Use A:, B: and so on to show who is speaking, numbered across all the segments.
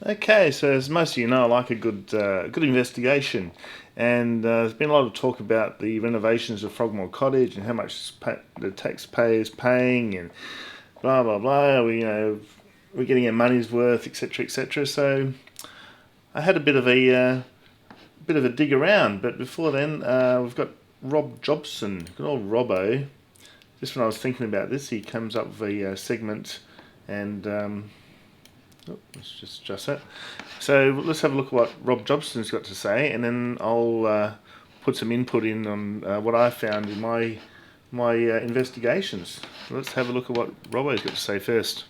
A: Okay, so as most of you know, I like a good investigation, and there's been a lot of talk about the renovations of Frogmore Cottage and how much the taxpayers paying, and blah blah blah. We're getting our money's worth, etc., etc. So I had a bit of a dig around, but before then, we've got Rob Jobson, good old Robbo. Just when I was thinking about this, he comes up with a segment, and let's just adjust that. So let's have a look at what Rob Jobson's got to say, and then I'll put some input in on what I found in my investigations. Let's have a look at what Robbo's got to say first.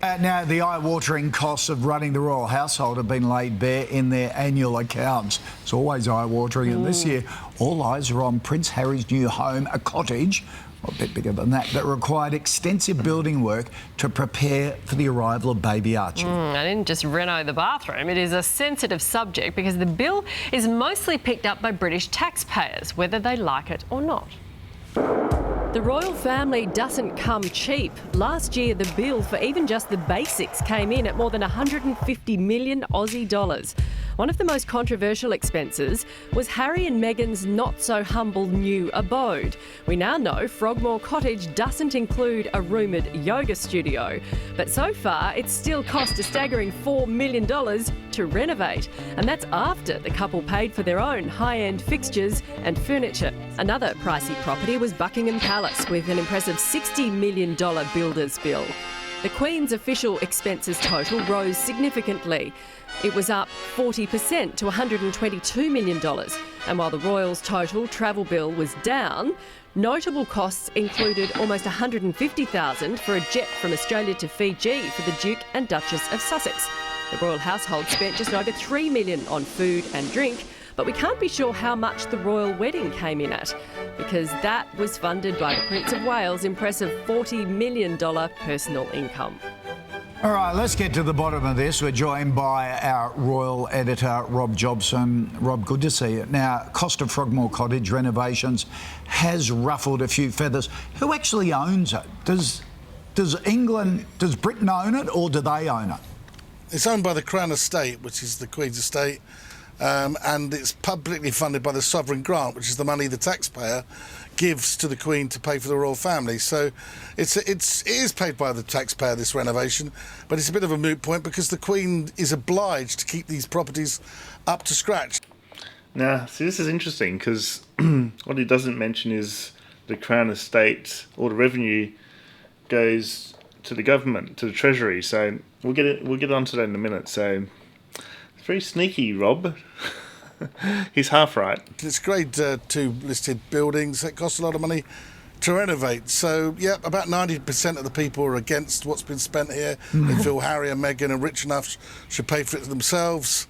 B: Now, the eye-watering costs of running the royal household have been laid bare in their annual accounts. It's always eye-watering, and this year all eyes are on Prince Harry's new home, a cottage, a bit bigger than that required extensive building work to prepare for the arrival of baby Archie.
C: I didn't just reno the bathroom. It is a sensitive subject because the bill is mostly picked up by British taxpayers, whether they like it or not. The royal family doesn't come cheap. Last year, the bill for even just the basics came in at more than 150 million Aussie dollars. One of the most controversial expenses was Harry and Meghan's not-so-humble new abode. We now know Frogmore Cottage doesn't include a rumoured yoga studio, but so far it's still cost a staggering $4 million to renovate, and that's after the couple paid for their own high-end fixtures and furniture. Another pricey property was Buckingham Palace, with an impressive $60 million builder's bill. The Queen's official expenses total rose significantly. It was up 40% to $122 million. And while the Royals' total travel bill was down, notable costs included almost $150,000 for a jet from Australia to Fiji for the Duke and Duchess of Sussex. The royal household spent just over $3 million on food and drink, but we can't be sure how much the royal wedding came in at, because that was funded by the Prince of Wales' impressive $40 million personal income.
B: All right, let's get to the bottom of this. We're joined by our royal editor, Rob Jobson. Rob, good to see you. Now, cost of Frogmore Cottage renovations has ruffled a few feathers. Who actually owns it? Does Britain own it, or do they own it?
D: It's owned by the Crown Estate, which is the Queen's estate, and it's publicly funded by the sovereign grant, which is the money the taxpayer gives to the Queen to pay for the royal family. So it is paid by the taxpayer, this renovation, but it's a bit of a moot point because the Queen is obliged to keep these properties up to scratch.
A: Now, see, this is interesting because what he doesn't mention is the Crown Estate, all the revenue goes to the government, to the Treasury. So we'll get onto that in a minute. So it's very sneaky, Rob. He's half right.
D: It's grade 2 listed buildings. It costs a lot of money to renovate. So, yeah, about 90% of the people are against what's been spent here. They feel Harry and Meghan are rich enough, should pay for it themselves.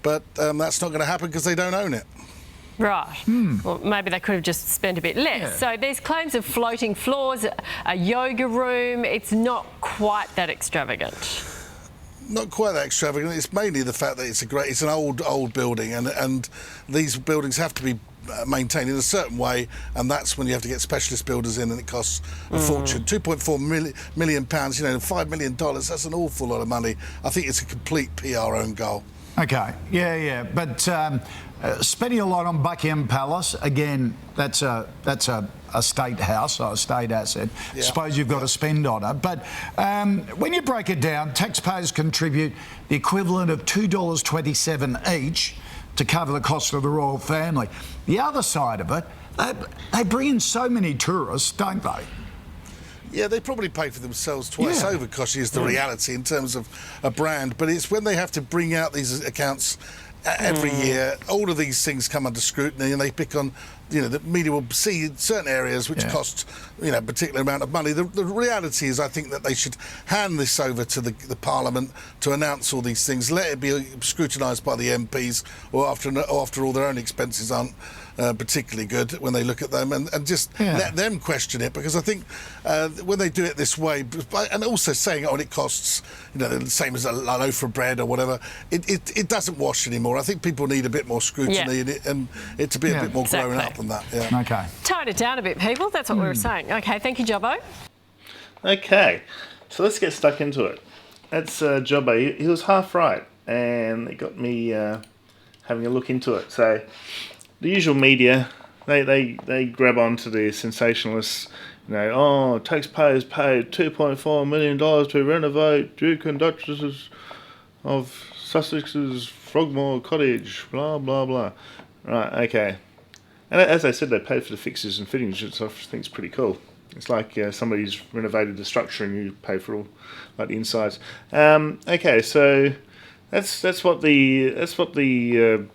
D: But that's not going to happen because they don't own it.
C: Right. Well, maybe they could have just spent a bit less. Yeah. So there's claims of floating floors, a yoga room. It's not quite that extravagant.
D: Not quite that extravagant. It's mainly the fact that it's an old building, and these buildings have to be maintained in a certain way, and that's when you have to get specialist builders in, and it costs a fortune. £2.4 million, $5 million. That's an awful lot of money. I think it's a complete PR own goal.
B: Okay, yeah, but spending a lot on Buckingham Palace, again, that's a state house, or a state asset. Yeah. Suppose you've got to spend on it. But when you break it down, taxpayers contribute the equivalent of $2.27 each to cover the cost of the royal family. The other side of it, they bring in so many tourists, don't they?
D: Yeah, they probably pay for themselves twice over, Koshy, is the reality in terms of a brand. But it's when they have to bring out these accounts every year, all of these things come under scrutiny, and they pick on, the media will see certain areas which cost, a particular amount of money. The reality is, I think that they should hand this over to the Parliament to announce all these things, let it be scrutinised by the MPs, or after all their own expenses aren't particularly good when they look at them, and just let them question it, because I think when they do it this way, and also saying, it costs, the same as a loaf of bread or whatever, it doesn't wash anymore. I think people need a bit more scrutiny and it to be a bit more grown up than that. Yeah.
B: Okay.
C: Tone it down a bit, people. That's what we were saying. Okay, thank you, Jobbo.
A: Okay, so let's get stuck into it. Jobbo. He was half right, and it got me having a look into it. So the usual media, they grab onto the sensationalists. Taxpayers paid $2.4 million to renovate Duke and Duchess of Sussex's Frogmore Cottage, blah, blah, blah. Right, okay. And as I said, they paid for the fixtures and fittings, which I think is pretty cool. It's like somebody's renovated the structure and you pay for all, like the insides. Okay, so that's what the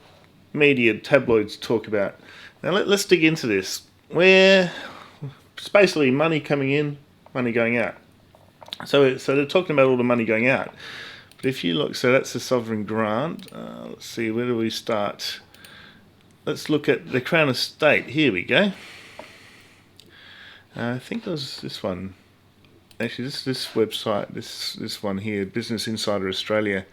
A: media tabloids talk about. Now let's dig into this. Where it's basically money coming in, money going out. So they're talking about all the money going out. But if you look, so that's the sovereign grant. Let's see, where do we start? Let's look at the Crown Estate. Here we go. I think it was this one. Actually, this website, this one here, Business Insider Australia.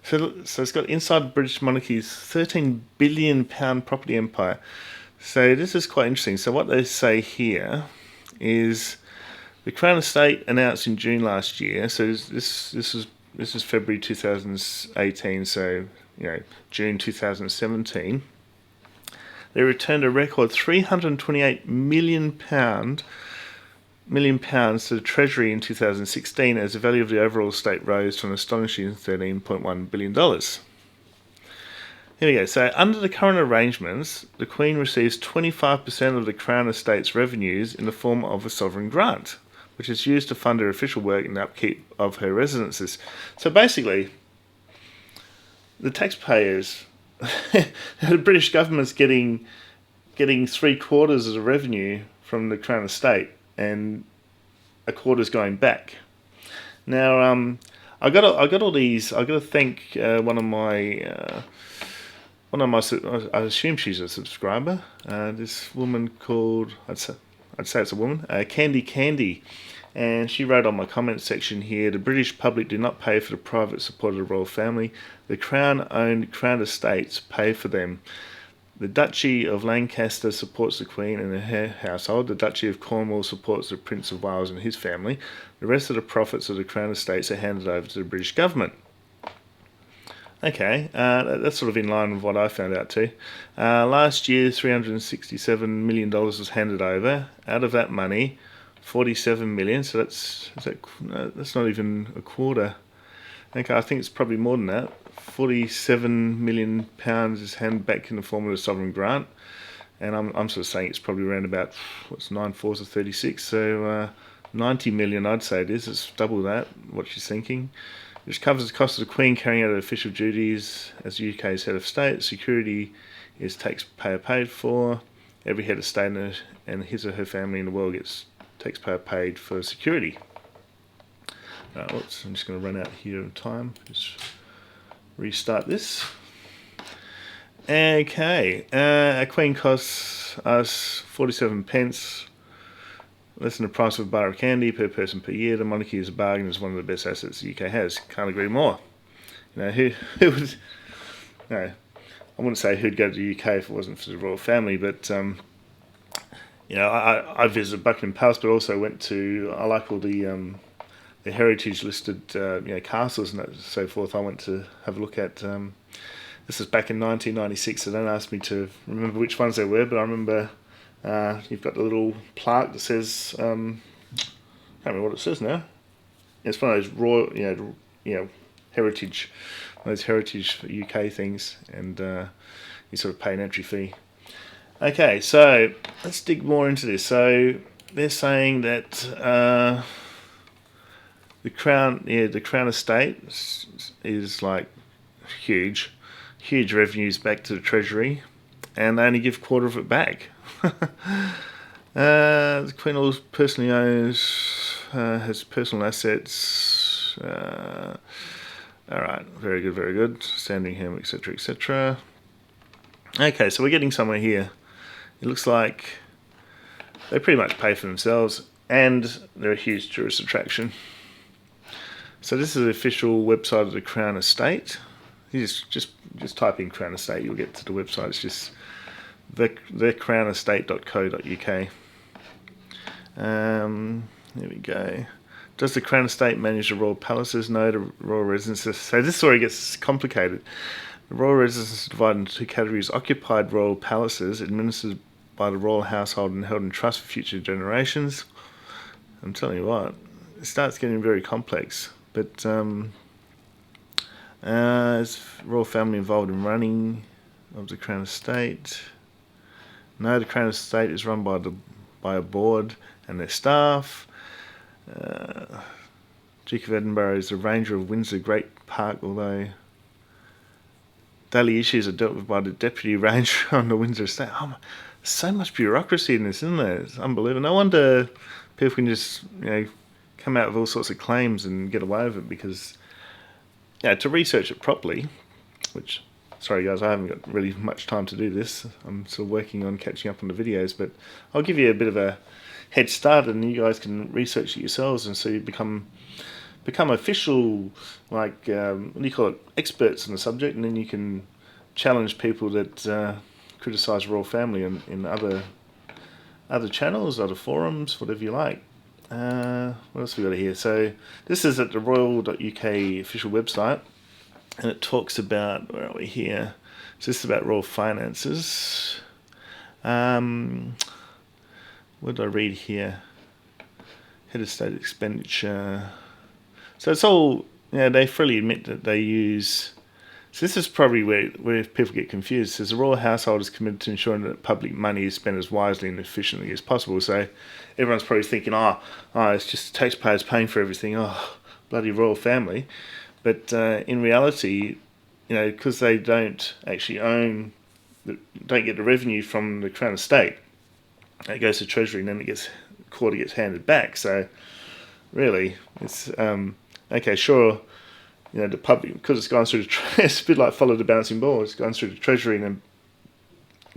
A: So it's got inside the British monarchy's £13 billion property empire. So this is quite interesting. So what they say here is the Crown Estate announced in June last year. So this is February 2018. So June 2017. They returned a record £328 million to the Treasury in 2016 as the value of the overall estate rose to an astonishing $13.1 billion. Here we go. So under the current arrangements, the Queen receives 25% of the Crown Estate's revenues in the form of a sovereign grant, which is used to fund her official work and upkeep of her residences. So basically, the taxpayers, the British government's getting 3/4 of the revenue from the Crown Estate, and a quarter's going back. Now, I got all these. I got to thank one of my. I assume she's a subscriber. This woman called. I'd say it's a woman. Candy. And she wrote on my comment section here, the British public do not pay for the private support of the royal family. The Crown-owned Crown Estates pay for them. The Duchy of Lancaster supports the Queen and her household. The Duchy of Cornwall supports the Prince of Wales and his family. The rest of the profits of the Crown Estates are handed over to the British government. Okay, that's sort of in line with what I found out too. Last year, $367 million was handed over. Out of that money, 47 million, so that's not even a quarter. Okay, I think it's probably more than that. 47 million pounds is handed back in the form of a sovereign grant, and I'm sort of saying it's probably around about 9 fours of 36, so 90 million I'd say it is. It's double that, what she's thinking, which covers the cost of the Queen carrying out her official duties as the UK's head of state. Security is taxpayer paid for. Every head of state and his or her family in the world gets taxpayer paid for security. I'm just going to run out here of time. Just restart this. Okay, a Queen costs us 47 pence, less than the price of a bar of candy per person per year. The monarchy is a bargain. It's one of the best assets the UK has. Can't agree more. Who would? No, I wouldn't say who'd go to the UK if it wasn't for the royal family, but. I visited Buckingham Palace, but also went to. I like all the heritage listed, castles and so forth. I went to have a look at. This was back in 1996, so don't ask me to remember which ones they were, but I remember you've got the little plaque that says. I can't remember what it says now. It's one of those royal, heritage, one of those heritage UK things, and you sort of pay an entry fee. Okay, so let's dig more into this. So they're saying that the Crown Estate is like huge revenues back to the Treasury, and they only give a quarter of it back. The Queen also personally owns, has personal assets. All right, very good. Sandringham, etc., etc. Okay, so we're getting somewhere here. It looks like they pretty much pay for themselves, and they're a huge tourist attraction. So this is the official website of the Crown Estate. You just type in Crown Estate, you'll get to the website. It's just thecrownestate.co.uk. There we go. Does the Crown Estate manage the royal palaces? No, the royal residences. So this is where it gets complicated. The royal residences are divided into two categories: occupied royal palaces, administered by the royal household and held in trust for future generations. I'm telling you what, it starts getting very complex. But is royal family involved in running of the Crown Estate? No, the Crown Estate is run by a board and their staff. Duke of Edinburgh is the Ranger of Windsor Great Park, although daily issues are dealt with by the Deputy Ranger on the Windsor Estate. Oh, so much bureaucracy in this, isn't there? It's unbelievable. No wonder people can just, come out with all sorts of claims and get away with it, because, to research it properly, which, sorry guys, I haven't got really much time to do this. I'm still working on catching up on the videos, but I'll give you a bit of a head start, and you guys can research it yourselves, and so you become official, what do you call it, experts on the subject, and then you can challenge people that criticise royal family in other channels, other forums, whatever you like. What else have we got here? So this is at the royal.uk official website, and it talks about, where are we here? So this is about royal finances. What did I read here? Head of state expenditure. So it's all, they freely admit that they use. So this is probably where people get confused. It says the royal household is committed to ensuring that public money is spent as wisely and efficiently as possible. So everyone's probably thinking, it's just taxpayers paying for everything. Oh, bloody royal family. But in reality, because they don't actually don't get the revenue from the Crown Estate, it goes to Treasury, and then it gets handed back. So really, it's okay. Sure, the public, because it's gone through it's a bit like follow the bouncing ball. It's gone through the Treasury and then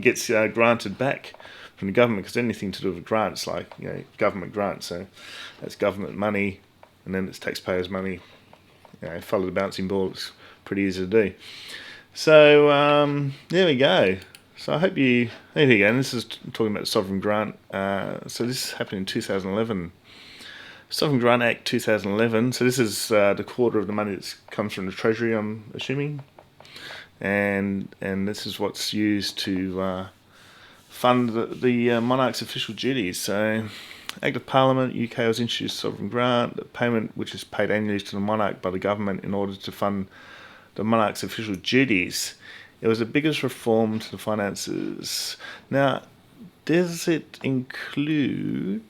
A: gets granted back from the government, because anything to do with grants, like government grants, so that's government money, and then it's taxpayers' money. Follow the bouncing ball. It's pretty easy to do. So there we go. So I hope there you go. And this is talking about the Sovereign Grant. So this happened in 2011. Sovereign Grant Act 2011. So this is the quarter of the money that comes from the Treasury, I'm assuming. And this is what's used to fund the monarch's official duties. So Act of Parliament, UK was introduced Sovereign Grant, the payment which is paid annually to the monarch by the government in order to fund the monarch's official duties. It was the biggest reform to the finances. Now, does it include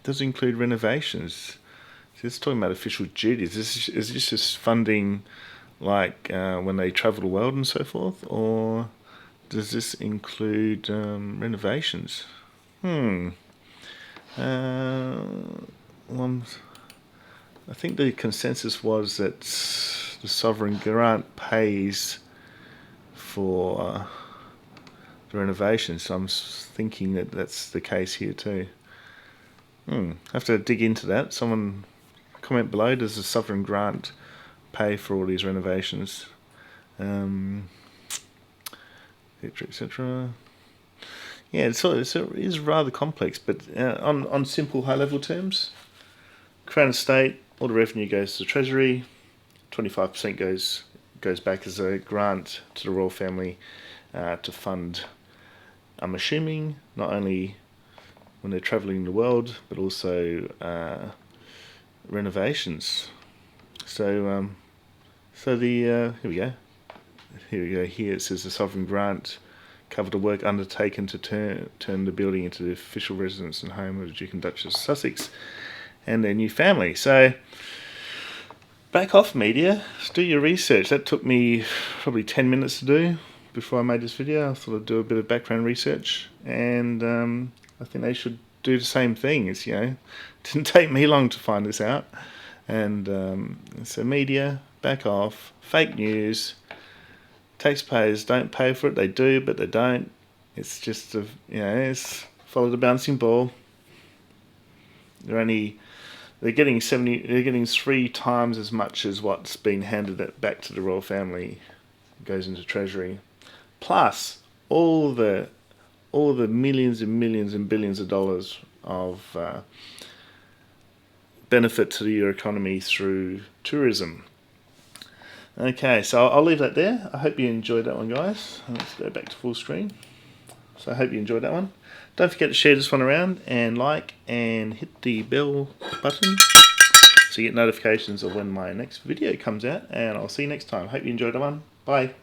A: renovations? So it's talking about official duties. Is this just funding, like when they travel the world and so forth, or does this include renovations? I think the consensus was that the Sovereign Grant pays for the renovations, so I'm thinking that that's the case here too. I have to dig into that. Someone comment below, does the Sovereign Grant pay for all these renovations? Etc. Yeah, it is rather complex, but on simple high-level terms, Crown Estate, all the revenue goes to the Treasury, 25% goes back as a grant to the royal family to fund, I'm assuming, not only when they're travelling the world, but also renovations. So here we go. Here it says the Sovereign Grant covered the work undertaken to turn the building into the official residence and home of the Duke and Duchess of Sussex and their new family. So back off, media. Do your research. That took me probably 10 minutes to do before I made this video. I thought I'd do a bit of background research, and I think they should do the same thing. It didn't take me long to find this out. And so media, back off. Fake news. Taxpayers don't pay for it. They do, but they don't. It's just it's follow the bouncing ball. They're getting 3 times as much as what's been handed back to the royal family goes into Treasury, plus all the millions and millions and billions of dollars of benefit to your economy through tourism. Okay, so I'll leave that there. I hope you enjoyed that one, guys. Let's go back to full screen. So I hope you enjoyed that one. Don't forget to share this one around and like and hit the bell button so you get notifications of when my next video comes out. And I'll see you next time. Hope you enjoyed that one. Bye.